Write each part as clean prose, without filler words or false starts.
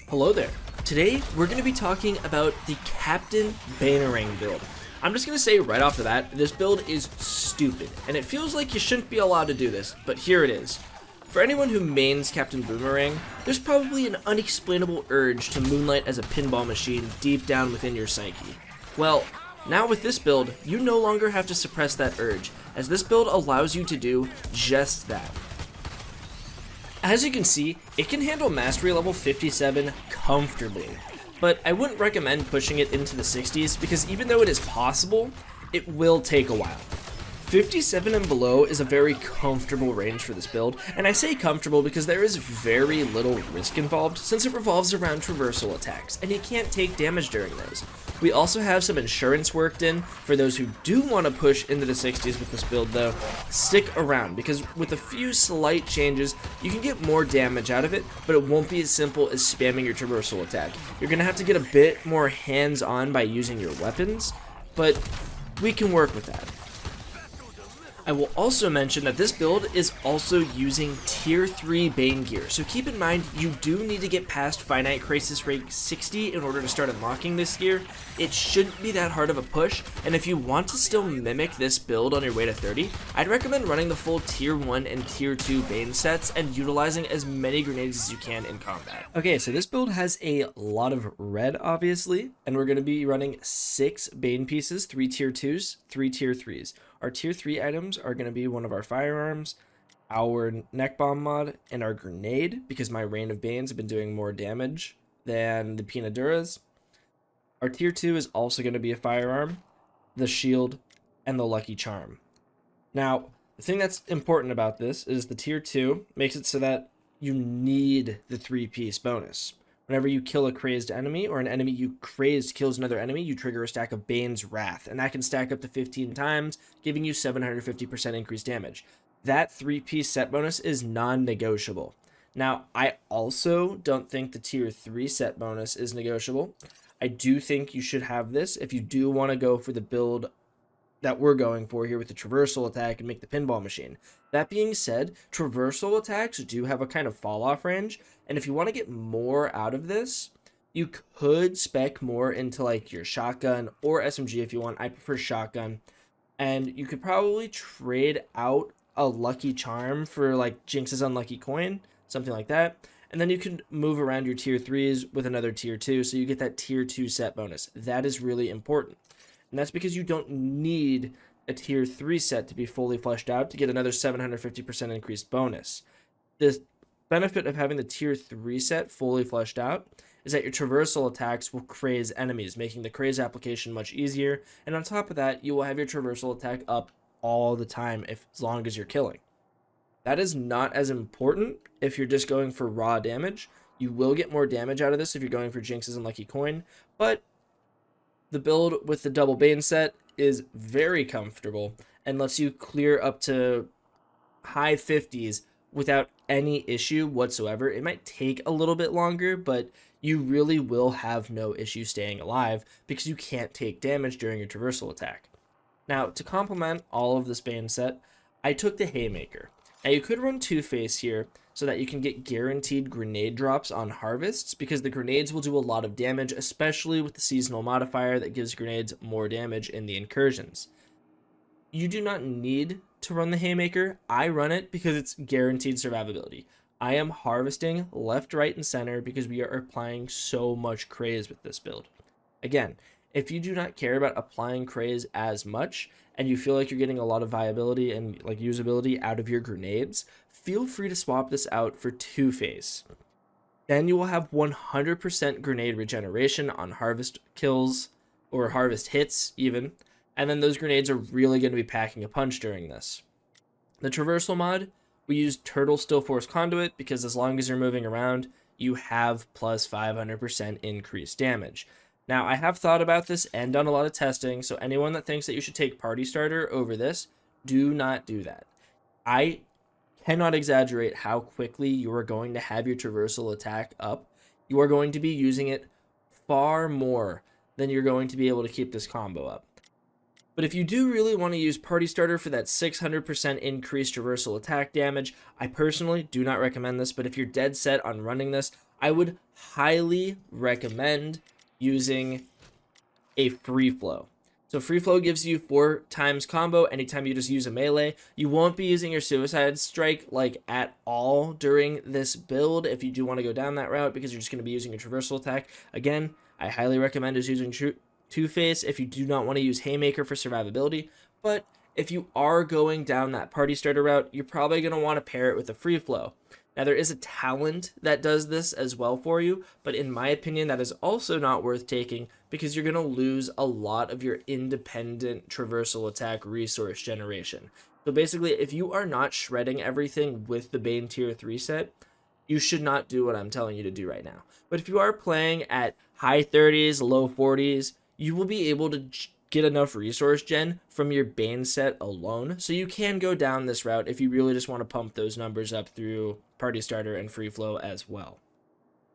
Hello there. Today we're going to be talking about the Captain Boomerang build. I'm just going to say right off the bat, this build is stupid, and it feels like you shouldn't be allowed to do this, but here it is. For anyone who mains Captain Boomerang, there's probably an unexplainable urge to moonlight as a pinball machine deep down within your psyche. Well, now with this build, you no longer have to suppress that urge, as this build allows you to do just that. As you can see, it can handle mastery level 57 comfortably, but I wouldn't recommend pushing it into the 60s because even though it is possible, it will take a while. 57 and below is a very comfortable range for this build, and I say comfortable because there is very little risk involved since it revolves around traversal attacks, and you can't take damage during those. We also have some insurance worked in for those who do want to push into the 60s with this build though. Stick around because with a few slight changes, you can get more damage out of it, but it won't be as simple as spamming your traversal attack. You're going to have to get a bit more hands-on by using your weapons, but we can work with that. I will also mention that this build is also using tier 3 Bane gear, so keep in mind you do need to get past Finite Crisis rank 60 in order to start unlocking this gear. It shouldn't be that hard of a push, and if you want to still mimic this build on your way to 30, I'd recommend running the full tier 1 and tier 2 Bane sets and utilizing as many grenades as you can in combat. Okay, so this build has a lot of red obviously, and we're going to be running 6 Bane pieces, 3 tier 2s, 3 tier 3s. Our tier 3 items are going to be one of our firearms, our neck bomb mod, and our grenade, because my Rain of Banes have been doing more damage than the Pinaduras. Our tier 2 is also going to be a firearm, the shield, and the lucky charm. Now, the thing that's important about this is the tier 2 makes it so that you need the 3-piece bonus. Whenever you kill a crazed enemy, or an enemy you crazed kills another enemy, you trigger a stack of Bane's Wrath, and that can stack up to 15 times, giving you 750% increased damage. That 3-piece set bonus is non-negotiable. Now, I also don't think the tier 3 set bonus is negotiable. I do think you should have this if you do want to go for the build that we're going for here with the traversal attack and make the pinball machine. That being said, traversal attacks do have a kind of fall off range, and if you want to get more out of this, you could spec more into like your shotgun or SMG if you want. I prefer shotgun, and you could probably trade out a lucky charm for like Jinx's unlucky coin, something like that, and then you can move around your tier 3s with another tier 2, so you get that tier 2 set bonus. That is really important. And that's because you don't need a tier 3 set to be fully fleshed out to get another 750% increased bonus. The benefit of having the tier 3 set fully fleshed out is that your traversal attacks will craze enemies, making the craze application much easier. And on top of that, you will have your traversal attack up all the time as long as you're killing. That is not as important if you're just going for raw damage. You will get more damage out of this if you're going for Jinx's unlucky coin, but the build with the double Bane set is very comfortable and lets you clear up to high 50s without any issue whatsoever. It might take a little bit longer, but you really will have no issue staying alive because you can't take damage during your traversal attack. Now, to complement all of this Bane set, I took the Haymaker. Now, you could run Two-Face here so that you can get guaranteed grenade drops on harvests, because the grenades will do a lot of damage, especially with the seasonal modifier that gives grenades more damage in the incursions. You do not need to run the Haymaker. I run it because it's guaranteed survivability. I am harvesting left, right, and center because we are applying so much craze with this build. Again, if you do not care about applying craze as much and you feel like you're getting a lot of viability and like usability out of your grenades, feel free to swap this out for Two-Face. Then you will have 100% grenade regeneration on harvest kills or harvest hits even, and then those grenades are really going to be packing a punch during this. The traversal mod, we use Turtle Still Force Conduit because as long as you're moving around, you have plus 500% increased damage. Now, I have thought about this and done a lot of testing, so anyone that thinks that you should take Party Starter over this, do not do that. I cannot exaggerate how quickly you are going to have your traversal attack up. You are going to be using it far more than you're going to be able to keep this combo up. But if you do really want to use Party Starter for that 600% increased traversal attack damage, I personally do not recommend this, but if you're dead set on running this, I would highly recommend using a free flow. So free flow gives you 4 times combo anytime you just use a melee. You won't be using your suicide strike like at all during this build if you do want to go down that route, because you're just going to be using a traversal attack. Again, I highly recommend is using Two-Face if you do not want to use Haymaker for survivability, but if you are going down that party starter route, you're probably going to want to pair it with a free flow. Now, there is a talent that does this as well for you, but in my opinion, that is also not worth taking because you're going to lose a lot of your independent traversal attack resource generation. So basically, if you are not shredding everything with the Bane tier 3 set, you should not do what I'm telling you to do right now. But if you are playing at high 30s, low 40s, you will be able to get enough resource gen from your Bane set alone, so you can go down this route if you really just want to pump those numbers up through Party Starter and Free Flow as well.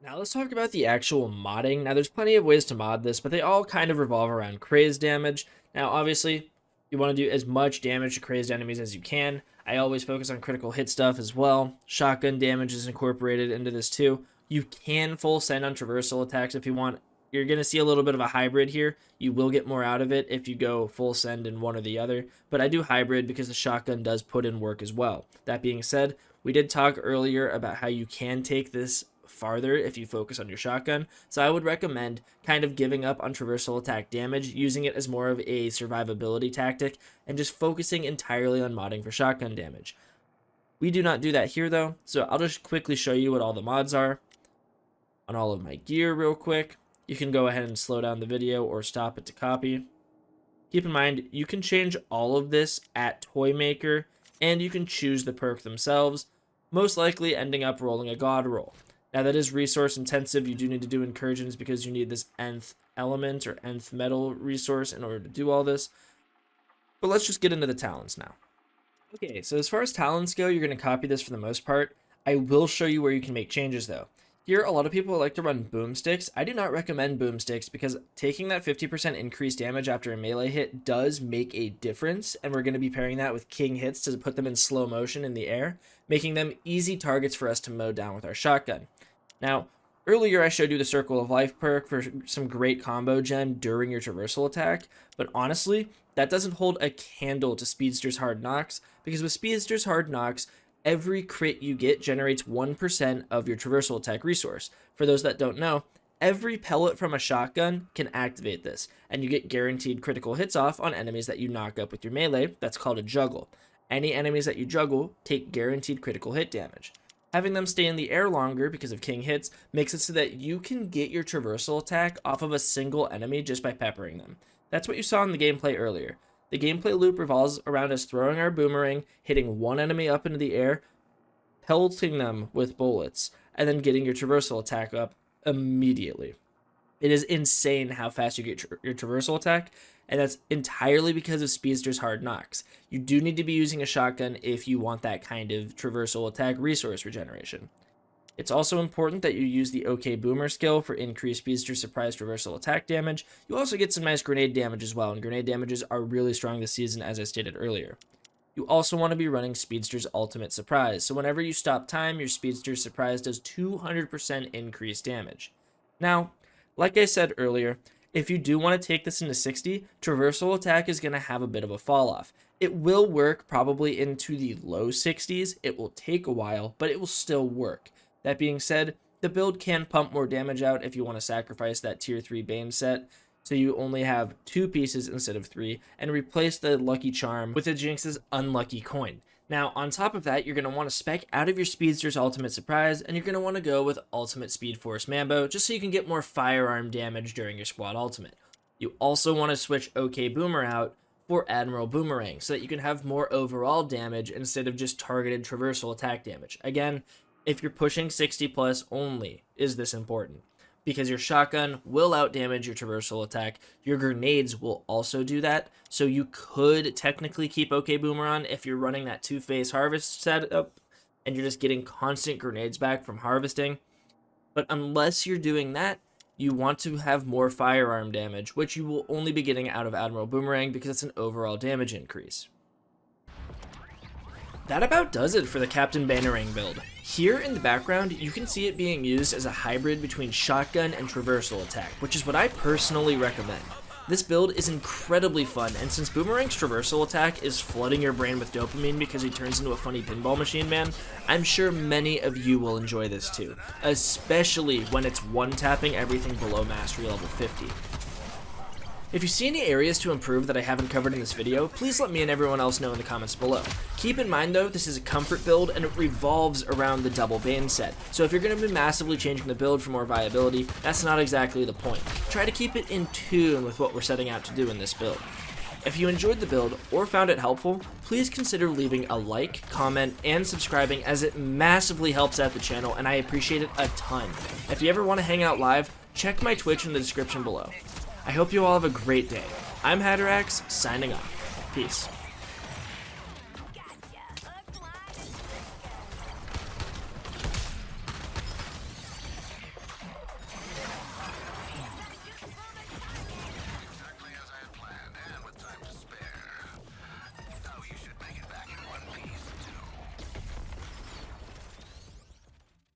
Now let's talk about the actual modding. Now there's plenty of ways to mod this, but they all kind of revolve around crazed damage. Now obviously, you want to do as much damage to crazed enemies as you can. I always focus on critical hit stuff as well. Shotgun damage is incorporated into this too. You can full send on traversal attacks if you want. You're going to see a little bit of a hybrid here. You will get more out of it if you go full send in one or the other, but I do hybrid because the shotgun does put in work as well. That being said, we did talk earlier about how you can take this farther if you focus on your shotgun, so I would recommend kind of giving up on traversal attack damage, using it as more of a survivability tactic, and just focusing entirely on modding for shotgun damage. We do not do that here though, so I'll just quickly show you what all the mods are on all of my gear real quick. You can go ahead and slow down the video or stop it to copy. Keep in mind, you can change all of this at Toymaker, and you can choose the perk themselves, most likely ending up rolling a God roll. Now that is resource intensive. You do need to do incursions because you need this nth element or nth metal resource in order to do all this. But let's just get into the talents now. Okay, so as far as talents go, you're going to copy this for the most part. I will show you where you can make changes though. Here, a lot of people like to run boomsticks. I do not recommend boomsticks because taking that 50% increased damage after a melee hit does make a difference, and we're going to be pairing that with king hits to put them in slow motion in the air, making them easy targets for us to mow down with our shotgun. Now, earlier I showed you the Circle of Life perk for some great combo gen during your traversal attack, but honestly, that doesn't hold a candle to Speedster's Hard Knocks, because with Speedster's Hard Knocks, every crit you get generates 1% of your traversal attack resource. For those that don't know, every pellet from a shotgun can activate this, and you get guaranteed critical hits off on enemies that you knock up with your melee. That's called a juggle. Any enemies that you juggle take guaranteed critical hit damage. Having them stay in the air longer because of king hits makes it so that you can get your traversal attack off of a single enemy just by peppering them. That's what you saw in the gameplay earlier. The gameplay loop revolves around us throwing our boomerang, hitting one enemy up into the air, pelting them with bullets, and then getting your traversal attack up immediately. It is insane how fast you get your traversal attack, and that's entirely because of Speedster's Hard Knocks. You do need to be using a shotgun if you want that kind of traversal attack resource regeneration. It's also important that you use the OK Boomer skill for increased Speedster Surprise traversal attack damage. You also get some nice grenade damage as well, and grenade damages are really strong this season, as I stated earlier. You also want to be running Speedster's Ultimate Surprise, so whenever you stop time, your Speedster's Surprise does 200% increased damage. Now, like I said earlier, if you do want to take this into 60, traversal attack is going to have a bit of a fall off. It will work probably into the low 60s. It will take a while, but it will still work. That being said, the build can pump more damage out if you want to sacrifice that tier 3 Bane set, so you only have 2 pieces instead of 3, and replace the Lucky Charm with a Jinx's Unlucky Coin. Now, on top of that, you're going to want to spec out of your Speedster's Ultimate Surprise, and you're going to want to go with Ultimate Speed Force Mambo, just so you can get more firearm damage during your squad ultimate. You also want to switch OK Boomer out for Admiral Boomerang, so that you can have more overall damage instead of just targeted traversal attack damage. Again, if you're pushing 60 plus only is this important, because your shotgun will outdamage your traversal attack. Your grenades will also do that, so you could technically keep OK Boomer on if you're running that two-phase harvest setup and you're just getting constant grenades back from harvesting. But unless you're doing that, you want to have more firearm damage, which you will only be getting out of Admiral Boomerang because it's an overall damage increase. That about does it for the Captain Boomerang build. Here in the background, you can see it being used as a hybrid between shotgun and traversal attack, which is what I personally recommend. This build is incredibly fun, and since Boomerang's traversal attack is flooding your brain with dopamine because he turns into a funny pinball machine man, I'm sure many of you will enjoy this too, especially when it's one-tapping everything below mastery level 50. If you see any areas to improve that I haven't covered in this video, please let me and everyone else know in the comments below. Keep in mind though, this is a comfort build and it revolves around the double Bane set, so if you're going to be massively changing the build for more viability, that's not exactly the point. Try to keep it in tune with what we're setting out to do in this build. If you enjoyed the build or found it helpful, please consider leaving a like, comment, and subscribing as it massively helps out the channel and I appreciate it a ton. If you ever want to hang out live, check my Twitch in the description below. I hope you all have a great day. I'm Hatterax, signing off. Peace.